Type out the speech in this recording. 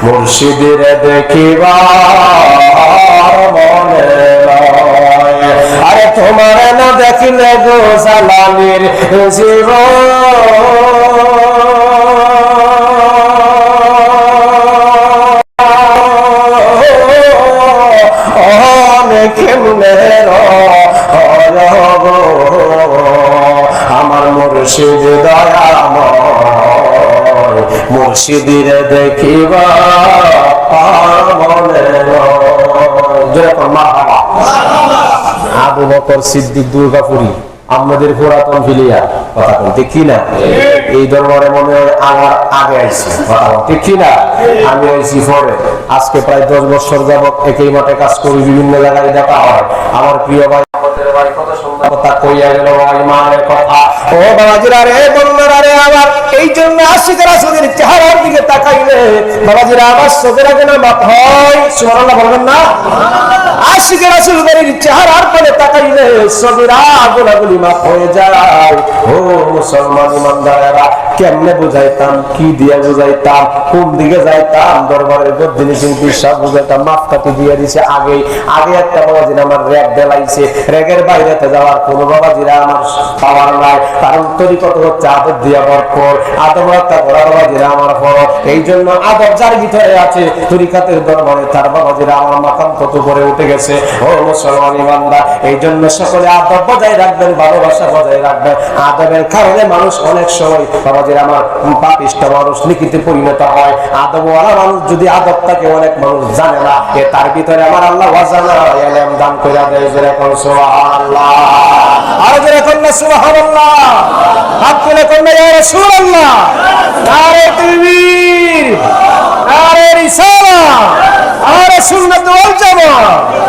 মুর্শিদের দেখিবা মনে লয়। আরে তোমার না দেখিলে গো জালালির জীবন কেমনে আমার মুর্শিদ দয়াময় মুর্শিদের দেখিবা মনে আবু বকর সিদ্দিক দুর্গাপুরী আমাদের পুরাতন ফিলিয়া কথা বলতে কি না এই দরবারে মনে হয় আমার আগে আইছি ঠিক কি না আমি আইছি পরে আজকে প্রায় 10 বছর যাবত একই মাঠে কাজ করি বিভিন্ন জায়গায় দেখা হয় আমার প্রিয় ভাই আমাদের ভাই কত সুন্দর কথা কইয়া গেল ইমানের কথা ও বাবাজিরা রে বন্ধুরা রে আমার এই জন্য আশিক রাসূলের চেহারার দিকে তাকাইলে বাবাজিরা আমার চোখের আগে না মাপ হয় সুবহানাল্লাহ বলবেন না আশিক রাসূলের চেহারার দিকে তাকাইলে সবিরা গুনাহগুলি মাফ হয়ে যায় ও মুসলমান ইমানদারেরা কেমনে বুঝাইতাম কি দিয়া বুঝাইতাম কোন দিকে যাইতাম দরবারের গদ্দিনী কিন্তু সব বুঝাইতাম মাপকাঠি দিয়ে দিছে আগে একটা বাবাজিরা আমার র‍্যাগ দেলাইছে র‍্যাগের বাইরেতে যাওয়ার কোনো বাবাজিরা আমার পাওয়ার নাই কারণ তরিকত হচ্ছে আদব দিয়া ভরপুর আদব রক্ষা করা বাবাজিরা আমার পর এই জন্য আদব যার ভিতরে আছে তরিকাতের দরবারে তার বাবাজিরা আমার মাকাম কত করে উঠে গেছে ও মুসলমান ইমানদার এই জন্য সকলে আদব বজায় রাখবেন ভালোবাসা বজায় রাখবেন আদবের কারণে মানুষ অনেক সময় বাবাজিরা আমার পাপিষ্ঠ মানুষ নিকৃতি পরিণত হয় আদবওয়ালা মানুষ যদি আদবটাকে অনেক মানুষ জানে না এ তার ভিতরে আমার আল্লাহ ওয়াজানা ইলম দান কইরা দেয় যেরকম সুবহানাল্লাহ আর যেরকম না সুবহানাল্লাহ হাত তুলে কন্যা ইয়া রাসূলুল্লাহ নারে তাকবীর নারে রিসালাত নারে সুন্নাত ওয়াল জামাত